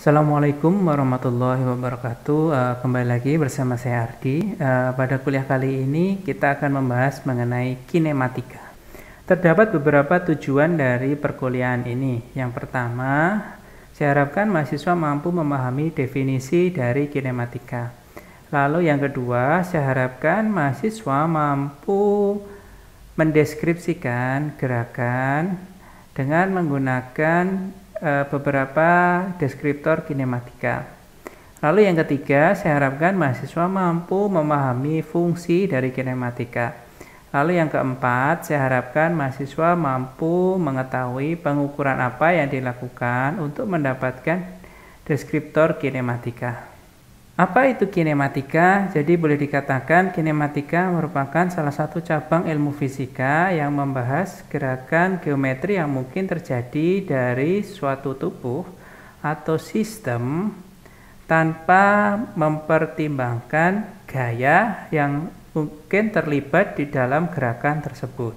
Assalamualaikum warahmatullahi wabarakatuh. Kembali lagi bersama saya Ardi. Pada kuliah kali ini kita akan membahas mengenai kinematika. Terdapat beberapa tujuan dari perkuliahan ini. Yang pertama, saya harapkan mahasiswa mampu memahami definisi dari kinematika. Lalu yang kedua, saya harapkan mahasiswa mampu mendeskripsikan gerakan dengan menggunakan beberapa deskriptor kinematika. Lalu yang ketiga, saya harapkan mahasiswa mampu memahami fungsi dari kinematika. Lalu yang keempat, saya harapkan mahasiswa mampu mengetahui pengukuran apa yang dilakukan untuk mendapatkan deskriptor kinematika. Apa itu kinematika? Jadi boleh dikatakan kinematika merupakan salah satu cabang ilmu fisika yang membahas gerakan geometri yang mungkin terjadi dari suatu tubuh atau sistem tanpa mempertimbangkan gaya yang mungkin terlibat di dalam gerakan tersebut.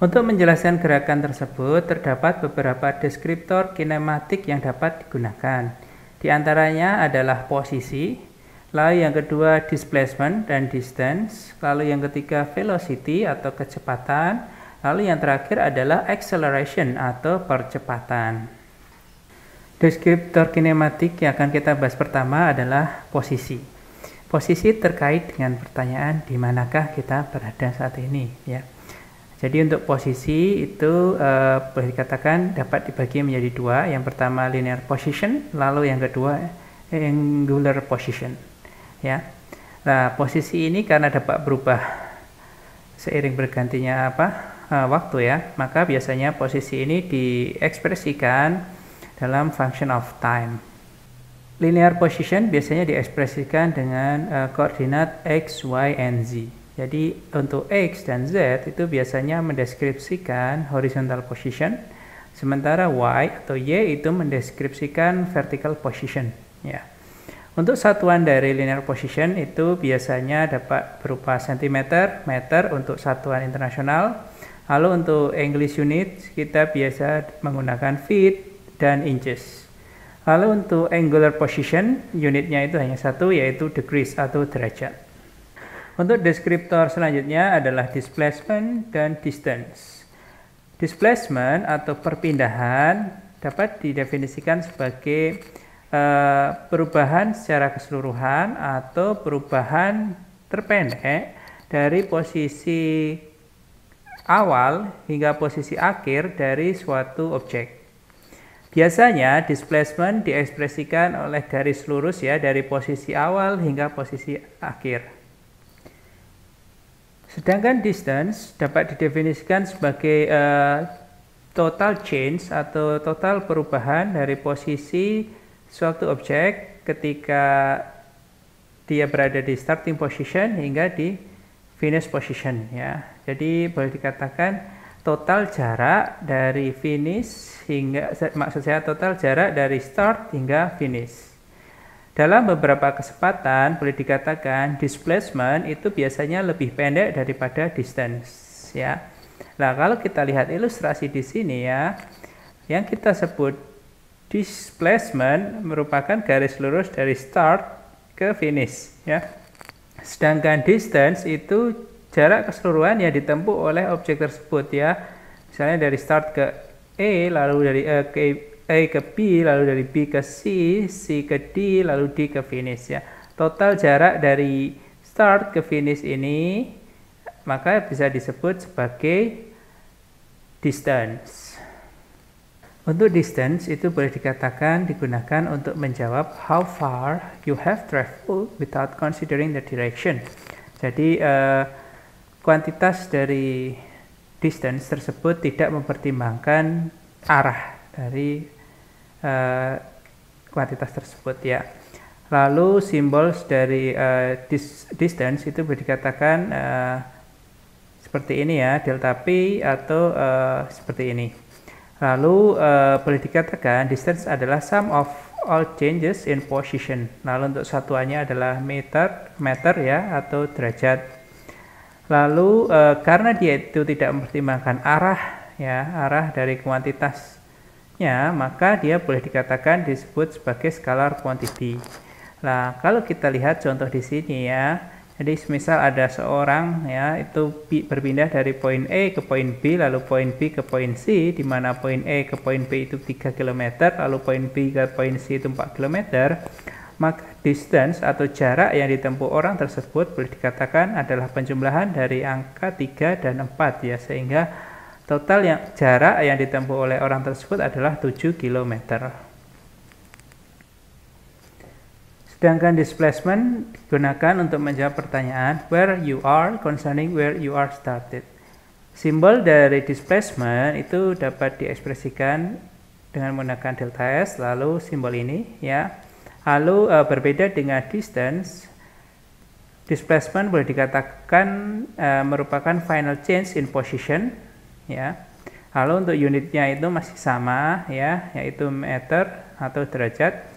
Untuk menjelaskan gerakan tersebut, terdapat beberapa deskriptor kinematik yang dapat digunakan. Di antaranya adalah posisi, lalu yang kedua displacement dan distance, lalu yang ketiga velocity atau kecepatan, lalu yang terakhir adalah acceleration atau percepatan. Deskriptor kinematik yang akan kita bahas pertama adalah posisi. Posisi terkait dengan pertanyaan di manakah kita berada saat ini, ya. Jadi untuk posisi itu boleh dikatakan dapat dibagi menjadi dua. Yang pertama linear position, lalu yang kedua angular position. Ya, nah posisi ini karena dapat berubah seiring bergantinya waktu ya, maka biasanya posisi ini diekspresikan dalam function of time. Linear position biasanya diekspresikan dengan koordinat x, y, and z. Jadi untuk X dan Z itu biasanya mendeskripsikan horizontal position, sementara Y atau Y itu mendeskripsikan vertical position. Ya. Untuk satuan dari linear position itu biasanya dapat berupa cm, meter untuk satuan internasional. Lalu untuk English unit kita biasa menggunakan feet dan inches. Lalu untuk angular position unitnya itu hanya satu, yaitu degrees atau derajat. Untuk deskriptor selanjutnya adalah displacement dan distance. Displacement atau perpindahan dapat didefinisikan sebagai perubahan secara keseluruhan atau perubahan terpendek dari posisi awal hingga posisi akhir dari suatu objek. Biasanya displacement diekspresikan oleh garis lurus ya dari posisi awal hingga posisi akhir. Sedangkan distance dapat didefinisikan sebagai total change atau total perubahan dari posisi suatu objek ketika dia berada di starting position hingga di finish position ya. Jadi boleh dikatakan total jarak dari finish hingga, maksud saya total jarak dari start hingga finish. Dalam beberapa kesempatan boleh dikatakan displacement itu biasanya lebih pendek daripada distance ya. Nah, kalau kita lihat ilustrasi di sini ya, yang kita sebut displacement merupakan garis lurus dari start ke finish ya. Sedangkan distance itu jarak keseluruhan yang ditempuh oleh objek tersebut ya. Misalnya dari start ke E, lalu dari A ke B, lalu dari B ke C, C ke D, lalu D ke finish ya. Total jarak dari start ke finish ini maka bisa disebut sebagai distance. Untuk distance itu boleh dikatakan digunakan untuk menjawab how far you have traveled without considering the direction. Jadi kuantitas dari distance tersebut tidak mempertimbangkan arah dari kuantitas tersebut ya. Lalu simbol dari distance itu boleh dikatakan seperti ini ya, delta P atau seperti ini. Lalu boleh dikatakan distance adalah sum of all changes in position. Lalu untuk satuannya adalah meter ya atau derajat. Lalu karena dia itu tidak mempertimbangkan arah ya, arah dari kuantitas maka dia boleh dikatakan disebut sebagai scalar quantity. Nah, kalau kita lihat contoh di sini ya, jadi misal ada seorang ya itu berpindah dari poin A ke poin B, lalu poin B ke poin C, di mana poin A ke poin B itu 3 km, lalu poin B ke poin C itu 4 km, maka distance atau jarak yang ditempuh orang tersebut boleh dikatakan adalah penjumlahan dari angka 3 dan 4 ya, sehingga total jarak yang ditempuh oleh orang tersebut adalah 7 km. Sedangkan displacement digunakan untuk menjawab pertanyaan where you are concerning where you are started. Simbol dari displacement itu dapat diekspresikan dengan menggunakan delta S, lalu simbol ini ya. Lalu berbeda dengan distance, displacement boleh dikatakan merupakan final change in position ya. Lalu untuk unitnya itu masih sama ya, yaitu meter atau derajat.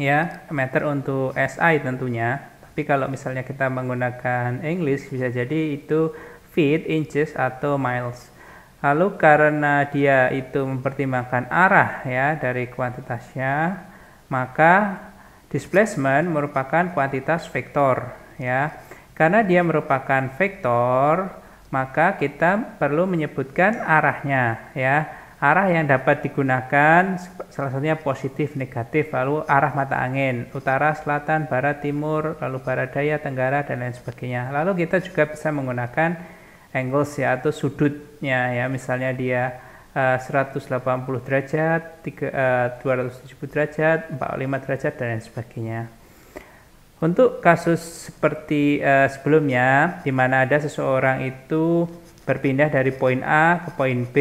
Ya, meter untuk SI tentunya. Tapi kalau misalnya kita menggunakan English bisa jadi itu feet, inches atau miles. Lalu karena dia itu mempertimbangkan arah ya dari kuantitasnya, maka displacement merupakan kuantitas vektor ya. Karena dia merupakan vektor, maka kita perlu menyebutkan arahnya ya. Arah yang dapat digunakan salah satunya positif, negatif, lalu arah mata angin, utara, selatan, barat, timur, lalu barat daya, tenggara, dan lain sebagainya. Lalu kita juga bisa menggunakan angles ya, atau sudutnya ya, misalnya dia 180 derajat, 270 derajat, 45 derajat, dan lain sebagainya. Untuk kasus seperti sebelumnya, di mana ada seseorang itu berpindah dari poin A ke poin B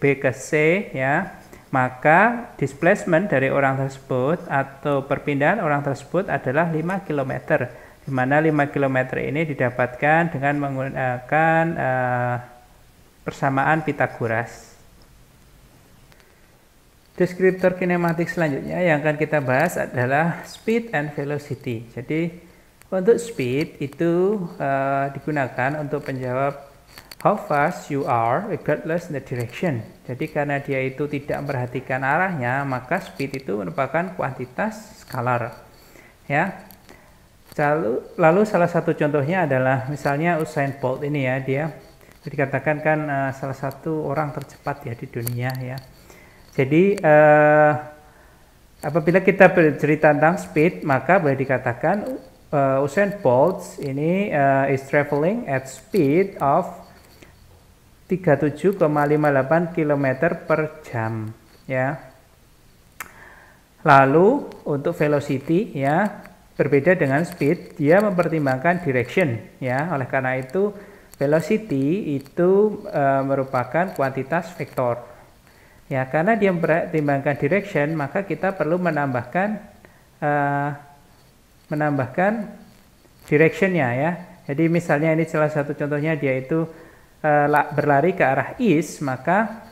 ke C ya, maka displacement dari orang tersebut atau perpindahan orang tersebut adalah 5 km, di mana 5 km ini didapatkan dengan menggunakan persamaan Pythagoras. Deskriptor kinematik selanjutnya yang akan kita bahas adalah speed and velocity. Jadi untuk speed itu digunakan untuk menjawab how fast you are regardless the direction. Jadi karena dia itu tidak memperhatikan arahnya, maka speed itu merupakan kuantitas skalar. Ya. Lalu salah satu contohnya adalah misalnya Usain Bolt ini ya, dia dikatakan kan salah satu orang tercepat ya di dunia ya. Jadi apabila kita bercerita tentang speed, maka boleh dikatakan Usain Bolt ini is traveling at speed of 37,58 km per jam ya. Lalu untuk velocity ya, berbeda dengan speed, dia mempertimbangkan direction ya. Oleh karena itu velocity itu merupakan kuantitas vektor ya. Karena dia mempertimbangkan direction, maka kita perlu menambahkan directionnya ya. Jadi misalnya ini salah satu contohnya, dia itu berlari ke arah east, maka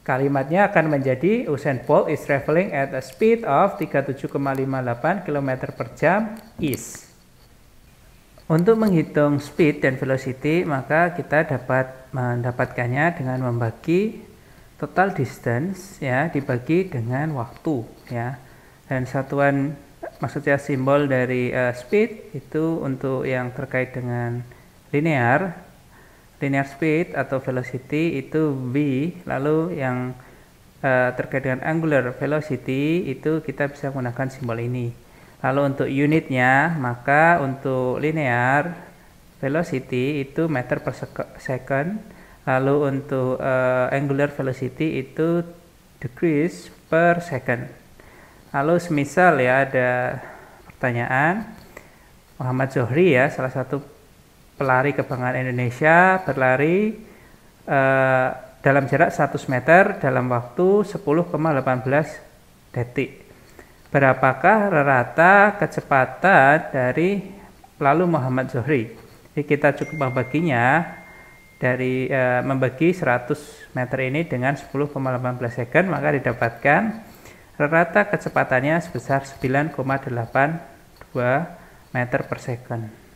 kalimatnya akan menjadi Usain Bolt is traveling at a speed of 37,58 km per jam east. Untuk menghitung speed dan velocity, maka kita dapat mendapatkannya dengan membagi total distance ya dibagi dengan waktu ya. Dan satuan, maksudnya simbol dari speed itu untuk yang terkait dengan linear speed atau velocity itu v, lalu yang terkait dengan angular velocity itu kita bisa menggunakan simbol ini. Lalu untuk unitnya, maka untuk linear velocity itu meter per second, lalu untuk angular velocity itu degrees per second. Lalu semisal ya ada pertanyaan, Muhammad Zohri ya, salah satu pelari kebanggaan Indonesia, berlari dalam jarak 100 meter dalam waktu 10,18 detik. Berapakah rata kecepatan dari pelalu Muhammad Zohri? Jadi kita cukup membaginya dari membagi 100 meter ini dengan 10,18 second, maka didapatkan rata kecepatannya sebesar 9,82 meter per second.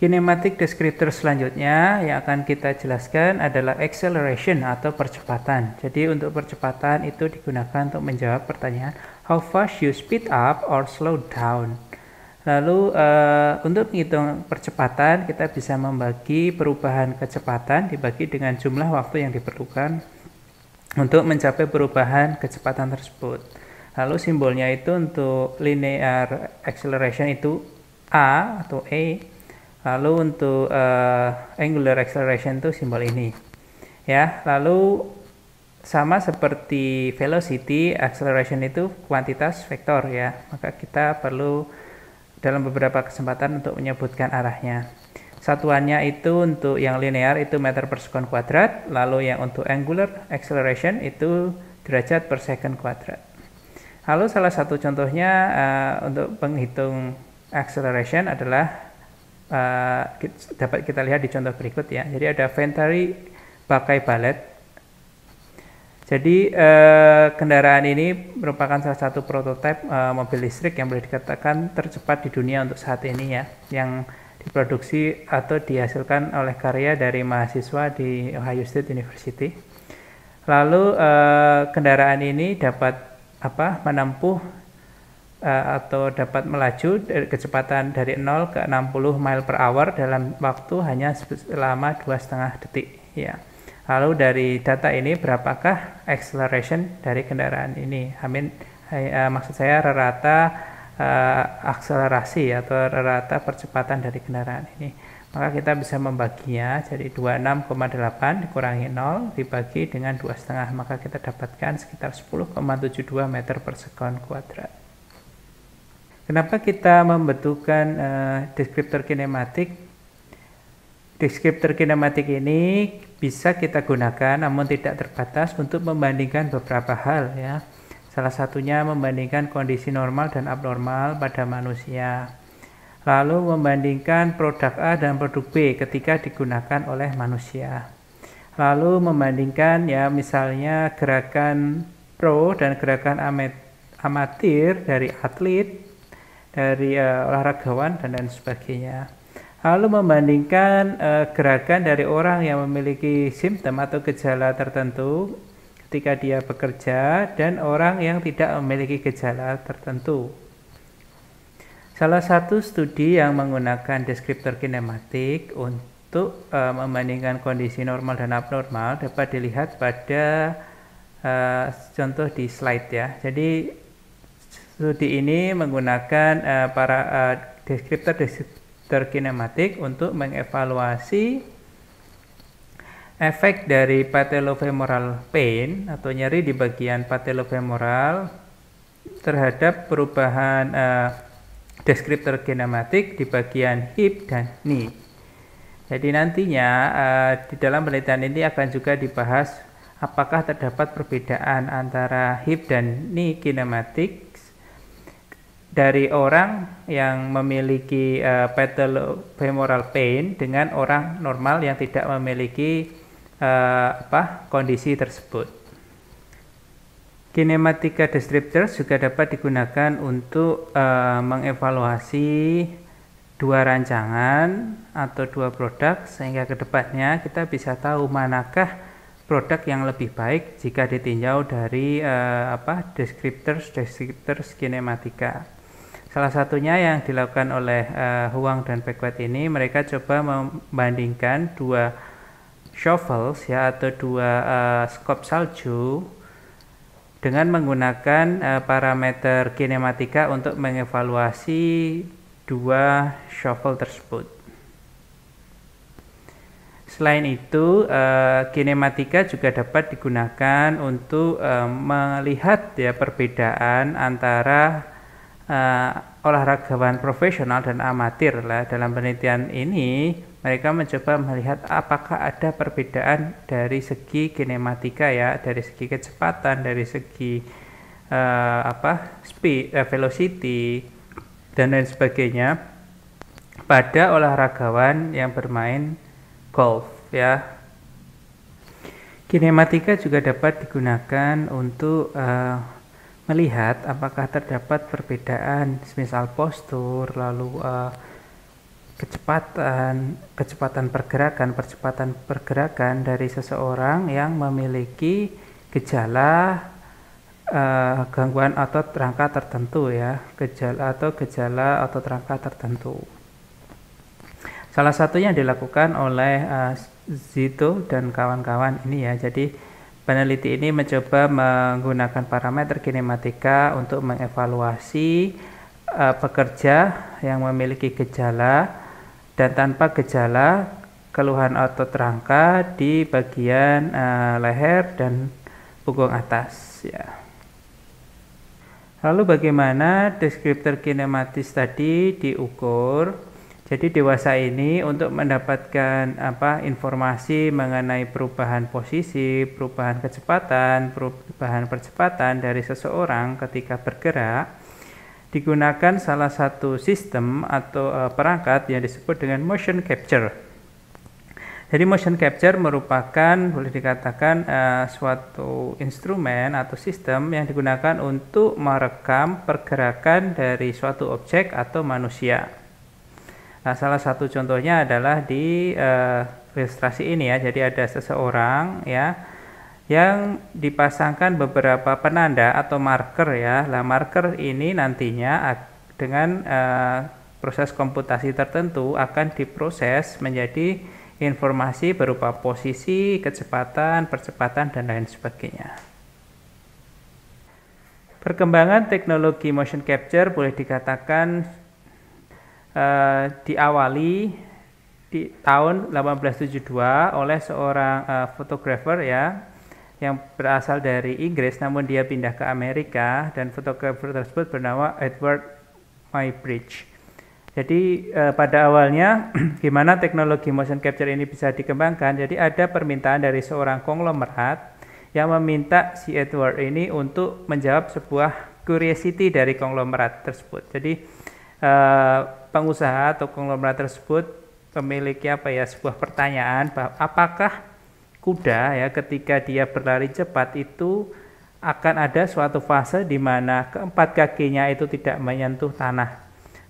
Kinematic descriptor selanjutnya yang akan kita jelaskan adalah acceleration atau percepatan. Jadi untuk percepatan itu digunakan untuk menjawab pertanyaan how fast you speed up or slow down. Lalu untuk menghitung percepatan kita bisa membagi perubahan kecepatan dibagi dengan jumlah waktu yang diperlukan untuk mencapai perubahan kecepatan tersebut. Lalu simbolnya itu untuk linear acceleration itu A atau E. Lalu untuk angular acceleration itu simbol ini. Ya, lalu sama seperti velocity, acceleration itu kuantitas vektor ya. Maka kita perlu dalam beberapa kesempatan untuk menyebutkan arahnya. Satuannya itu untuk yang linear itu meter per sekon kuadrat, lalu yang untuk angular acceleration itu derajat per second kuadrat. Lalu salah satu contohnya untuk penghitung acceleration adalah dapat kita lihat di contoh berikut ya. Jadi ada Venturi pakai balet. Jadi kendaraan ini merupakan salah satu prototipe mobil listrik yang boleh dikatakan tercepat di dunia untuk saat ini ya, yang diproduksi atau dihasilkan oleh karya dari mahasiswa di Ohio State University. Lalu kendaraan ini dapat menempuh atau dapat melaju dari kecepatan dari 0 ke 60 mile per hour dalam waktu hanya selama 2,5 detik ya. Lalu dari data ini berapakah acceleration dari kendaraan ini? Maksud saya rata akselerasi atau rata percepatan dari kendaraan ini. Maka kita bisa membaginya jadi 26,8 dikurangi 0 dibagi dengan 2,5, maka kita dapatkan sekitar 10,72 meter per sekon kuadrat. Kenapa kita membutuhkan deskriptor kinematik? Deskriptor kinematik ini bisa kita gunakan namun tidak terbatas untuk membandingkan beberapa hal ya. Salah satunya membandingkan kondisi normal dan abnormal pada manusia. Lalu membandingkan produk A dan produk B ketika digunakan oleh manusia. Lalu membandingkan ya misalnya gerakan pro dan gerakan amatir dari atlet, dari olahragawan dan lain sebagainya. Lalu membandingkan gerakan dari orang yang memiliki simptom atau gejala tertentu ketika dia bekerja dan orang yang tidak memiliki gejala tertentu. Salah satu studi yang menggunakan deskriptor kinematik untuk membandingkan kondisi normal dan abnormal dapat dilihat pada contoh di slide ya. Jadi studi ini menggunakan deskriptor kinematik untuk mengevaluasi efek dari patellofemoral pain atau nyeri di bagian patellofemoral terhadap perubahan deskriptor kinematik di bagian hip dan knee. Jadi nantinya di dalam penelitian ini akan juga dibahas apakah terdapat perbedaan antara hip dan knee kinematik dari orang yang memiliki patellofemoral pain dengan orang normal yang tidak memiliki kondisi tersebut. Kinematika descriptors juga dapat digunakan untuk mengevaluasi dua rancangan atau dua produk sehingga kedepannya kita bisa tahu manakah produk yang lebih baik jika ditinjau dari descriptors kinematika. Salah satunya yang dilakukan oleh Huang dan Beckwith ini, mereka coba membandingkan dua shovels ya atau dua skop salju dengan menggunakan parameter kinematika untuk mengevaluasi dua shovel tersebut. Selain itu, kinematika juga dapat digunakan untuk melihat ya perbedaan antara olahragawan profesional dan amatir lah. Dalam penelitian ini mereka mencoba melihat apakah ada perbedaan dari segi kinematika ya, dari segi kecepatan, dari segi speed, velocity dan lain sebagainya pada olahragawan yang bermain golf ya. Kinematika juga dapat digunakan untuk melihat apakah terdapat perbedaan semisal postur, lalu kecepatan pergerakan dari seseorang yang memiliki gejala gangguan otot rangka tertentu ya, gejala otot rangka tertentu. Salah satunya dilakukan oleh Zito dan kawan-kawan ini ya. Jadi peneliti ini mencoba menggunakan parameter kinematika untuk mengevaluasi pekerja yang memiliki gejala dan tanpa gejala keluhan otot rangka di bagian leher dan punggung atas ya. Lalu bagaimana deskriptor kinematis tadi diukur? Jadi dewasa ini untuk mendapatkan informasi mengenai perubahan posisi, perubahan kecepatan, perubahan percepatan dari seseorang ketika bergerak, digunakan salah satu sistem atau perangkat yang disebut dengan motion capture. Jadi motion capture merupakan boleh dikatakan suatu instrumen atau sistem yang digunakan untuk merekam pergerakan dari suatu objek atau manusia. Nah, salah satu contohnya adalah di ilustrasi ini ya. Jadi ada seseorang ya yang dipasangkan beberapa penanda atau marker ya. Nah, marker ini nantinya dengan proses komputasi tertentu akan diproses menjadi informasi berupa posisi, kecepatan, percepatan, dan lain sebagainya. Perkembangan teknologi motion capture boleh dikatakan diawali di tahun 1872 oleh seorang fotografer ya yang berasal dari Inggris, namun dia pindah ke Amerika, dan fotografer tersebut bernama Edward Muybridge. Jadi pada awalnya gimana teknologi motion capture ini bisa dikembangkan? Jadi ada permintaan dari seorang konglomerat yang meminta si Edward ini untuk menjawab sebuah curiosity dari konglomerat tersebut. Jadi pengusaha atau konglomerat tersebut memiliki sebuah pertanyaan bahwa apakah kuda ya ketika dia berlari cepat itu akan ada suatu fase di mana keempat kakinya itu tidak menyentuh tanah.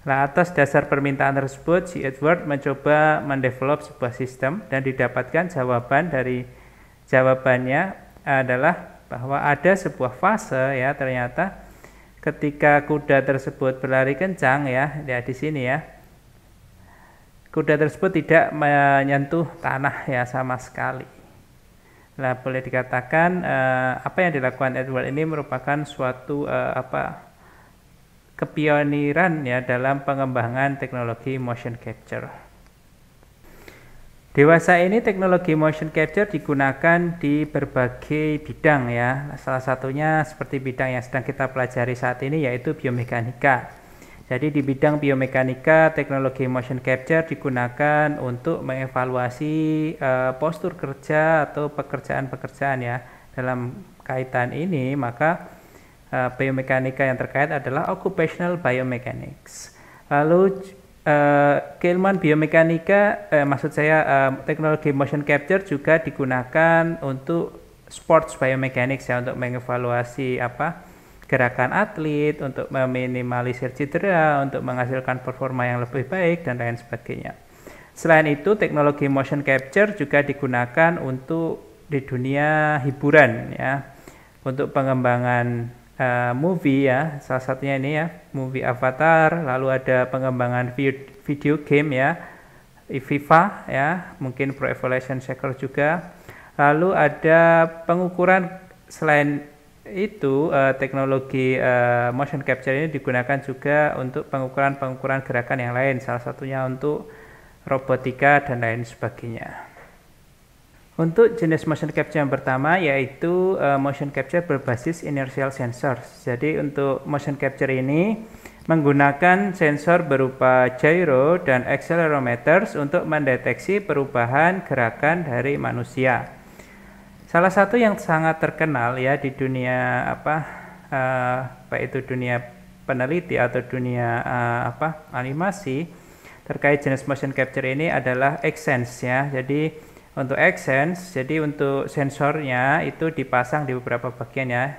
Nah, atas dasar permintaan tersebut, si Edward mencoba mendevelop sebuah sistem dan didapatkan jawabannya adalah bahwa ada sebuah fase ya ternyata ketika kuda tersebut berlari kencang ya di sini ya. Kuda tersebut tidak menyentuh tanah ya sama sekali. Nah, boleh dikatakan apa yang dilakukan Edward ini merupakan suatu kepioniran ya dalam pengembangan teknologi motion capture. Dewasa ini teknologi motion capture digunakan di berbagai bidang ya. Salah satunya seperti bidang yang sedang kita pelajari saat ini yaitu biomekanika. Jadi di bidang biomekanika teknologi motion capture digunakan untuk mengevaluasi postur kerja atau pekerjaan-pekerjaan ya. Dalam kaitan ini maka biomekanika yang terkait adalah occupational biomechanics. Lalu keilmuan biomekanika, teknologi motion capture juga digunakan untuk sports biomechanics ya, untuk mengevaluasi gerakan atlet, untuk meminimalisir cedera, untuk menghasilkan performa yang lebih baik dan lain sebagainya. Selain itu, teknologi motion capture juga digunakan untuk di dunia hiburan ya, untuk pengembangan movie ya, salah satunya ini ya, movie Avatar, lalu ada pengembangan video game ya, FIFA ya, mungkin Pro Evolution Soccer juga. Lalu ada pengukuran, selain itu teknologi motion capture ini digunakan juga untuk pengukuran gerakan yang lain, salah satunya untuk robotika dan lain sebagainya. Untuk jenis motion capture yang pertama yaitu motion capture berbasis inertial sensors. Jadi untuk motion capture ini menggunakan sensor berupa gyro dan accelerometers untuk mendeteksi perubahan gerakan dari manusia. Salah satu yang sangat terkenal ya di dunia baik itu dunia peneliti atau dunia animasi terkait jenis motion capture ini adalah Xsense ya. Jadi untuk Xsense, jadi untuk sensornya itu dipasang di beberapa bagian ya.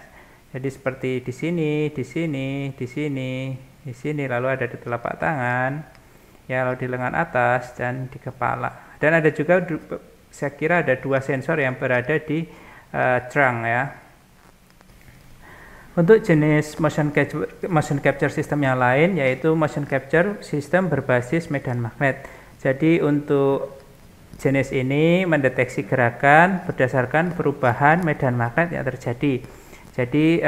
Jadi seperti di sini, di sini, di sini, di sini, lalu ada di telapak tangan. ya, lalu di lengan atas dan di kepala. Dan ada juga saya kira ada 2 sensor yang berada di trunk ya. Untuk jenis motion capture system yang lain yaitu motion capture system berbasis medan magnet. Jadi untuk jenis ini mendeteksi gerakan berdasarkan perubahan medan magnet yang terjadi. Jadi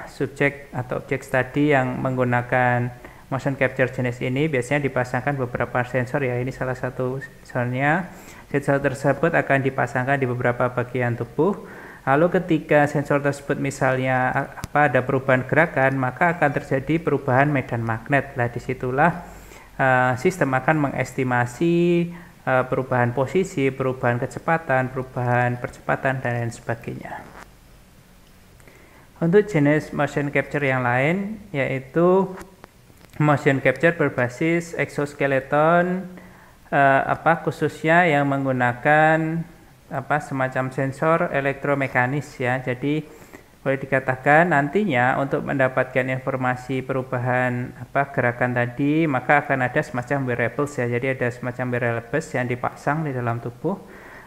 subjek atau objek studi yang menggunakan motion capture jenis ini biasanya dipasangkan beberapa sensor ya. Ini salah satu sensornya. Sensor tersebut akan dipasangkan di beberapa bagian tubuh. Lalu ketika sensor tersebut misalnya ada perubahan gerakan, maka akan terjadi perubahan medan magnet. Nah, disitulah sistem akan mengestimasi perubahan posisi, perubahan kecepatan, perubahan percepatan, dan lain sebagainya. Untuk jenis motion capture yang lain yaitu motion capture berbasis exoskeleton, khususnya yang menggunakan semacam sensor elektromekanis ya. Jadi boleh dikatakan nantinya untuk mendapatkan informasi perubahan gerakan tadi, maka akan ada semacam wearables ya. Jadi ada semacam wearables yang dipasang di dalam tubuh.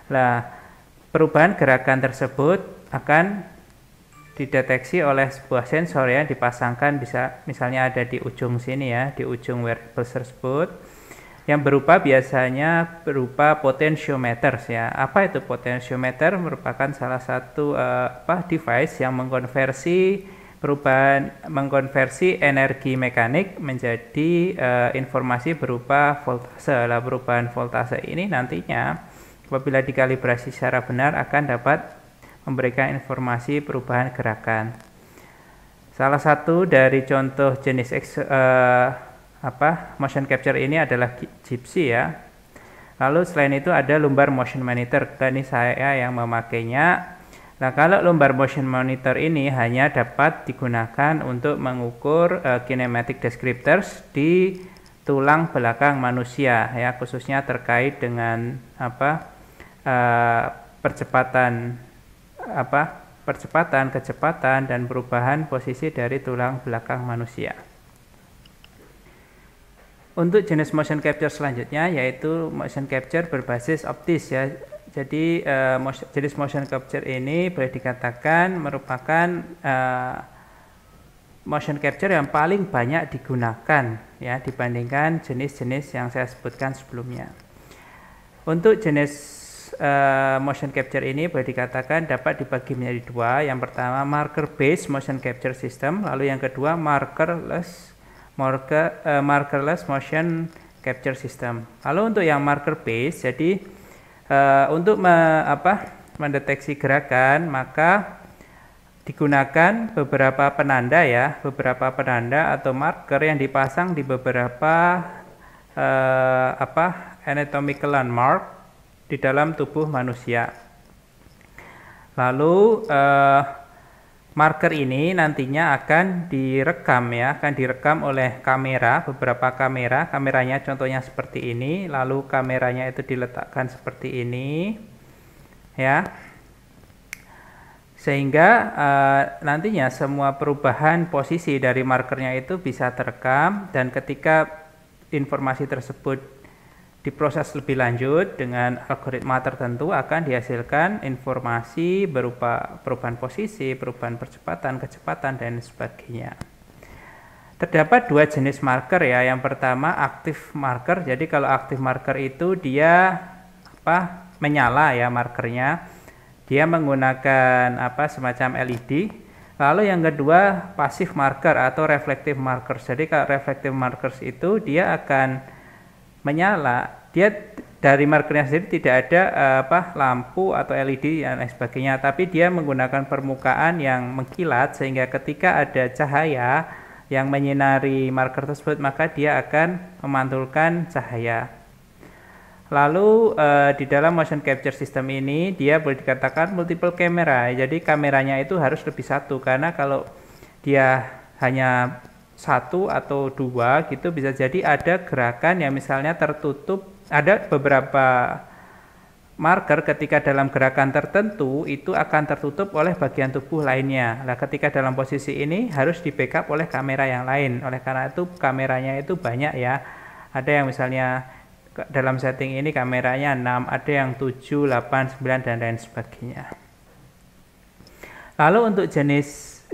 Nah, perubahan gerakan tersebut akan dideteksi oleh sebuah sensor ya, dipasangkan bisa misalnya ada di ujung sini ya, di ujung wearables tersebut. Yang biasanya berupa potentiometer ya. Apa itu potentiometer? Merupakan salah satu device yang mengkonversi energi mekanik menjadi informasi berupa voltase. Lah, perubahan voltase ini nantinya apabila dikalibrasi secara benar akan dapat memberikan informasi perubahan gerakan. Salah satu dari contoh jenis motion capture ini adalah Gypsy ya. Lalu selain itu ada lumbar motion monitor. Dan ini saya yang memakainya. Nah, kalau lumbar motion monitor ini hanya dapat digunakan untuk mengukur kinematic descriptors di tulang belakang manusia ya, khususnya terkait dengan percepatan, kecepatan dan perubahan posisi dari tulang belakang manusia. Untuk jenis motion capture selanjutnya yaitu motion capture berbasis optis ya. Jadi jenis motion capture ini boleh dikatakan merupakan motion capture yang paling banyak digunakan ya dibandingkan jenis-jenis yang saya sebutkan sebelumnya. Untuk jenis motion capture ini boleh dikatakan dapat dibagi menjadi 2. Yang pertama marker based motion capture system, lalu yang kedua markerless motion capture system. Lalu untuk yang marker based, jadi untuk mendeteksi gerakan maka digunakan beberapa penanda ya, beberapa penanda atau marker yang dipasang di beberapa anatomical landmark di dalam tubuh manusia. Lalu marker ini nantinya akan direkam ya, akan direkam oleh kamera, beberapa kameranya contohnya seperti ini, lalu kameranya itu diletakkan seperti ini ya, sehingga nantinya semua perubahan posisi dari markernya itu bisa terekam, dan ketika informasi tersebut diproses lebih lanjut dengan algoritma tertentu akan dihasilkan informasi berupa perubahan posisi, perubahan percepatan, kecepatan, dan sebagainya. Terdapat 2 jenis marker ya. Yang pertama active marker. Jadi kalau active marker itu dia menyala ya markernya. Dia menggunakan semacam LED. Lalu yang kedua passive marker atau reflective markers. Jadi kalau reflective markers itu dia akan menyala, dia dari markernya sendiri tidak ada lampu atau LED dan lain sebagainya, tapi dia menggunakan permukaan yang mengkilat sehingga ketika ada cahaya yang menyinari marker tersebut maka dia akan memantulkan cahaya. Lalu di dalam motion capture system ini dia boleh dikatakan multiple camera, jadi kameranya itu harus lebih satu, karena kalau dia hanya 1 atau 2 gitu bisa jadi ada gerakan yang misalnya tertutup, ada beberapa marker ketika dalam gerakan tertentu itu akan tertutup oleh bagian tubuh lainnya. Nah, ketika dalam posisi ini harus di backup oleh kamera yang lain. Oleh karena itu kameranya itu banyak ya, Ada yang misalnya dalam setting ini kameranya 6, ada yang 7, 8, 9 dan lain sebagainya. Lalu untuk jenis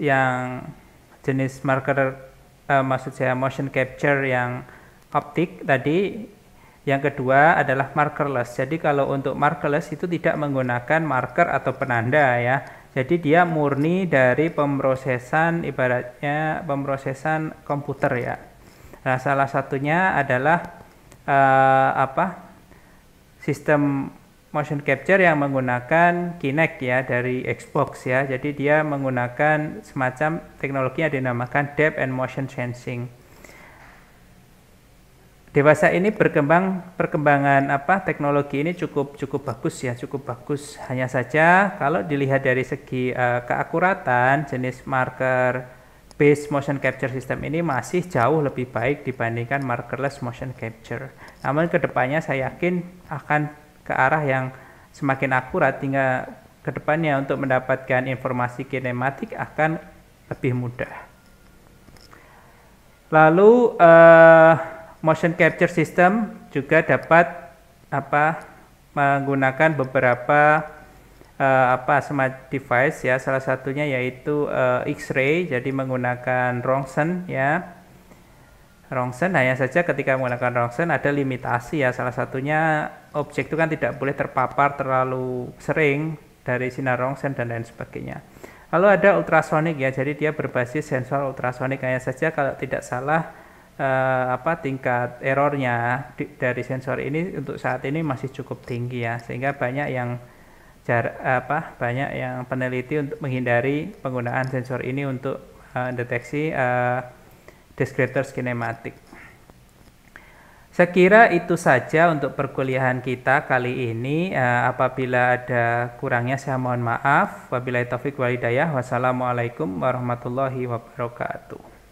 marker, maksud saya motion capture yang optik tadi, yang kedua adalah markerless. Jadi kalau untuk markerless itu tidak menggunakan marker atau penanda ya. Jadi dia murni dari pemrosesan, ibaratnya pemrosesan komputer ya. Nah, salah satunya adalah sistem motion capture yang menggunakan Kinect ya dari Xbox ya. Jadi dia menggunakan semacam teknologi yang dinamakan depth and motion sensing. Dewasa ini perkembangan teknologi ini cukup bagus ya, cukup bagus. Hanya saja kalau dilihat dari segi keakuratan, jenis marker based motion capture system ini masih jauh lebih baik dibandingkan markerless motion capture. Namun kedepannya saya yakin akan ke arah yang semakin akurat, hingga kedepannya untuk mendapatkan informasi kinematik akan lebih mudah. Lalu motion capture system juga dapat menggunakan beberapa smart device ya, salah satunya yaitu X-ray, jadi menggunakan Rontgen ya. Rontgen, hanya saja ketika menggunakan Rontgen ada limitasi ya, salah satunya objek itu kan tidak boleh terpapar terlalu sering dari sinar Rontgen dan lain sebagainya. Lalu ada ultrasonik ya, jadi dia berbasis sensor ultrasonik, hanya saja kalau tidak salah tingkat errornya dari sensor ini untuk saat ini masih cukup tinggi ya, sehingga banyak yang peneliti untuk menghindari penggunaan sensor ini untuk deteksi descriptor kinematik. Saya kira itu saja untuk perkuliahan kita kali ini. Apabila ada kurangnya saya mohon maaf. Wabillahi taufik wal hidayah. Wassalamualaikum warahmatullahi wabarakatuh.